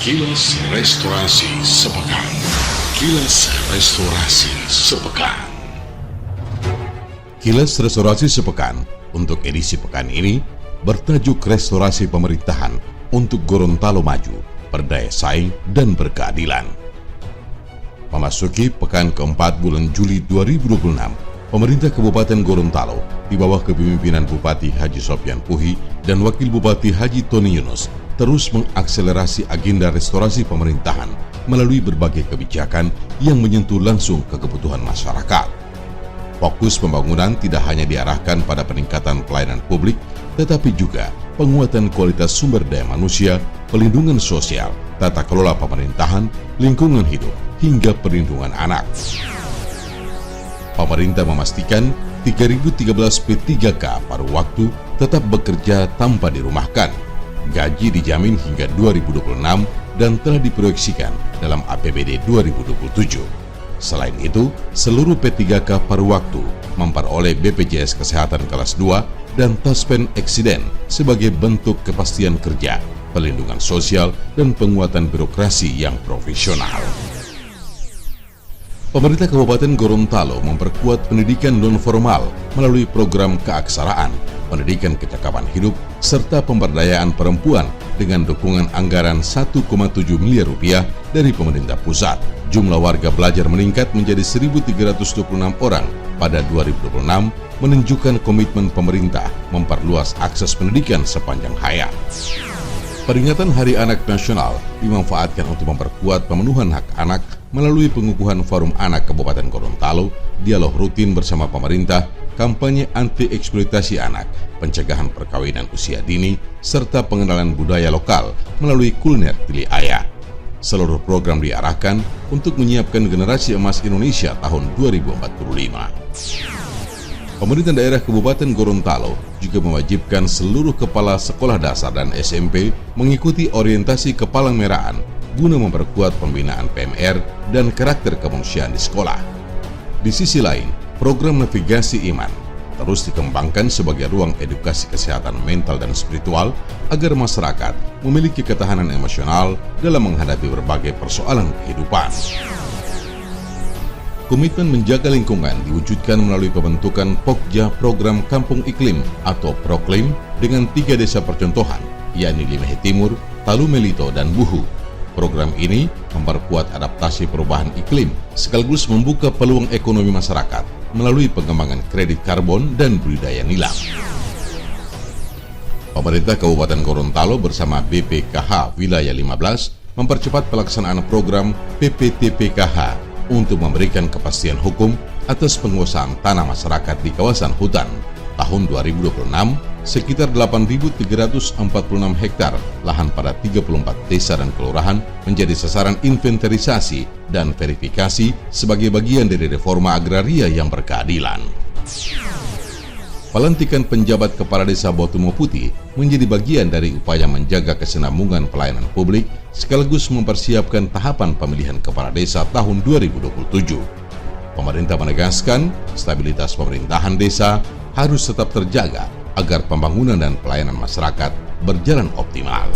Kilas Restorasi Sepekan. Kilas Restorasi Sepekan. Kilas Restorasi Sepekan untuk edisi pekan ini bertajuk Restorasi Pemerintahan untuk Gorontalo Maju, Berdaya Saing dan Berkeadilan. Memasuki pekan keempat bulan Juli 2026, pemerintah Kabupaten Gorontalo di bawah kepemimpinan Bupati Haji Sopyan Puhi dan Wakil Bupati Haji Tony Yunus terus mengakselerasi agenda restorasi pemerintahan melalui berbagai kebijakan yang menyentuh langsung ke kebutuhan masyarakat. Fokus pembangunan tidak hanya diarahkan pada peningkatan pelayanan publik, tetapi juga penguatan kualitas sumber daya manusia, pelindungan sosial, tata kelola pemerintahan, lingkungan hidup, hingga perlindungan anak. Pemerintah memastikan 3013 P3K paruh waktu tetap bekerja tanpa dirumahkan. Gaji dijamin hingga 2026 dan telah diproyeksikan dalam APBD 2027. Selain itu, seluruh P3K paruh waktu memperoleh BPJS Kesehatan kelas 2 dan Taspen Eksiden sebagai bentuk kepastian kerja, perlindungan sosial, dan penguatan birokrasi yang profesional. Pemerintah Kabupaten Gorontalo memperkuat pendidikan non-formal melalui program keaksaraan, pendidikan kecakapan hidup, serta pemberdayaan perempuan dengan dukungan anggaran 1,7 miliar rupiah dari pemerintah pusat. Jumlah warga belajar meningkat menjadi 1.326 orang pada 2026, menunjukkan komitmen pemerintah memperluas akses pendidikan sepanjang hayat. Peringatan Hari Anak Nasional dimanfaatkan untuk memperkuat pemenuhan hak anak melalui pengukuhan Forum Anak Kabupaten Gorontalo, dialog rutin bersama pemerintah, kampanye anti-eksploitasi anak, pencegahan perkawinan usia dini, serta pengenalan budaya lokal melalui kuliner Tili Ayah. Seluruh program diarahkan untuk menyiapkan generasi emas Indonesia tahun 2045. Pemerintah daerah Kabupaten Gorontalo juga mewajibkan seluruh kepala sekolah dasar dan SMP mengikuti orientasi kepalang-merahan guna memperkuat pembinaan PMR dan karakter kemanusiaan di sekolah. Di sisi lain, program navigasi iman terus dikembangkan sebagai ruang edukasi kesehatan mental dan spiritual agar masyarakat memiliki ketahanan emosional dalam menghadapi berbagai persoalan kehidupan. Komitmen menjaga lingkungan diwujudkan melalui pembentukan Pokja Program Kampung Iklim atau Proklim dengan 3 desa percontohan, yakni Limehe Timur, Talu Melito, dan Buhu. Program ini memperkuat adaptasi perubahan iklim sekaligus membuka peluang ekonomi masyarakat melalui pengembangan kredit karbon dan budidaya nilam. Pemerintah Kabupaten Gorontalo bersama BPKH Wilayah 15 mempercepat pelaksanaan program PPTPKH untuk memberikan kepastian hukum atas penguasaan tanah masyarakat di kawasan hutan. Tahun 2026, sekitar 8.346 hektar lahan pada 34 desa dan kelurahan menjadi sasaran inventarisasi dan verifikasi sebagai bagian dari reforma agraria yang berkeadilan. Pelantikan penjabat kepala desa Botumo Putih menjadi bagian dari upaya menjaga kesinambungan pelayanan publik sekaligus mempersiapkan tahapan pemilihan kepala desa tahun 2027. Pemerintah menegaskan stabilitas pemerintahan desa harus tetap terjaga agar pembangunan dan pelayanan masyarakat berjalan optimal.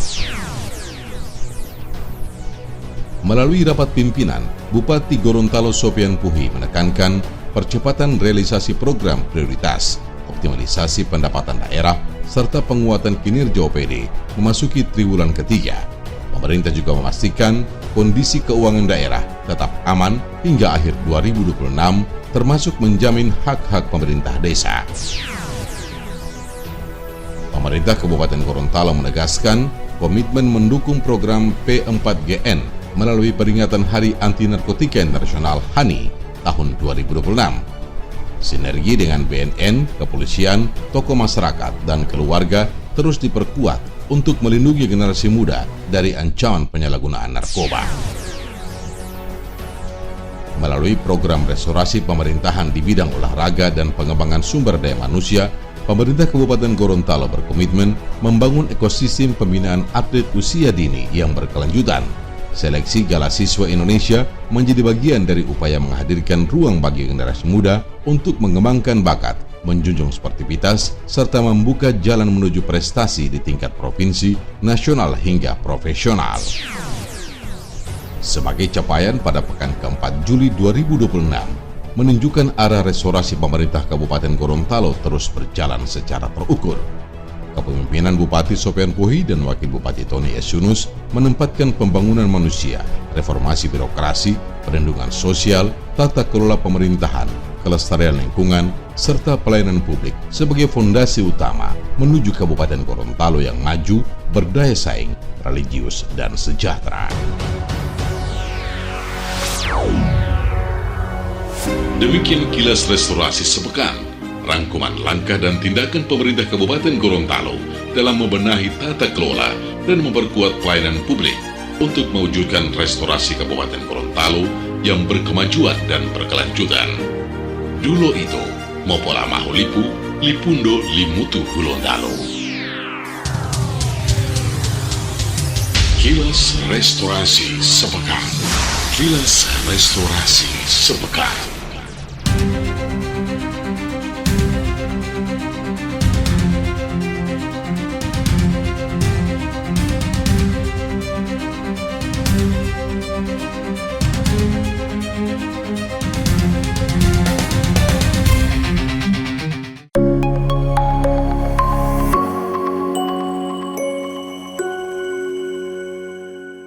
Melalui rapat pimpinan, Bupati Gorontalo Sopyan Puhi menekankan percepatan realisasi program prioritas, optimalisasi pendapatan daerah, serta penguatan kinerja OPD memasuki triwulan ketiga. Pemerintah juga memastikan kondisi keuangan daerah tetap aman hingga akhir 2026, termasuk menjamin hak-hak pemerintah desa. Pemerintah Kabupaten Gorontalo menegaskan komitmen mendukung program P4GN melalui peringatan Hari Anti Narkotika Internasional HANI tahun 2026. Sinergi dengan BNN, kepolisian, tokoh masyarakat, dan keluarga terus diperkuat untuk melindungi generasi muda dari ancaman penyalahgunaan narkoba. Melalui program restorasi pemerintahan di bidang olahraga dan pengembangan sumber daya manusia, pemerintah Kabupaten Gorontalo berkomitmen membangun ekosistem pembinaan atlet usia dini yang berkelanjutan. Seleksi Gala Siswa Indonesia menjadi bagian dari upaya menghadirkan ruang bagi generasi muda untuk mengembangkan bakat, menjunjung sportivitas, serta membuka jalan menuju prestasi di tingkat provinsi, nasional, hingga profesional. sebagai capaian pada pekan ke-4 Juli 2026 menunjukkan arah restorasi pemerintah Kabupaten Gorontalo terus berjalan secara terukur. Kepemimpinan Bupati Sopyan Puhi dan Wakil Bupati Tony S. Yunus menempatkan pembangunan manusia, reformasi birokrasi, perlindungan sosial, tata kelola pemerintahan, kelestarian lingkungan, serta pelayanan publik sebagai fondasi utama menuju Kabupaten Gorontalo yang maju, berdaya saing, religius, dan sejahtera. Demikian kilas restorasi sepekan. Rangkuman langkah dan tindakan pemerintah Kabupaten Gorontalo dalam membenahi tata kelola dan memperkuat pelayanan publik untuk mewujudkan restorasi Kabupaten Gorontalo yang berkemajuan dan berkelanjutan. Dulo itu, Mopola Mahulipu, Lipundo Limutu Gorontalo. Kilas restorasi sepekan. Kilas restorasi sepekan.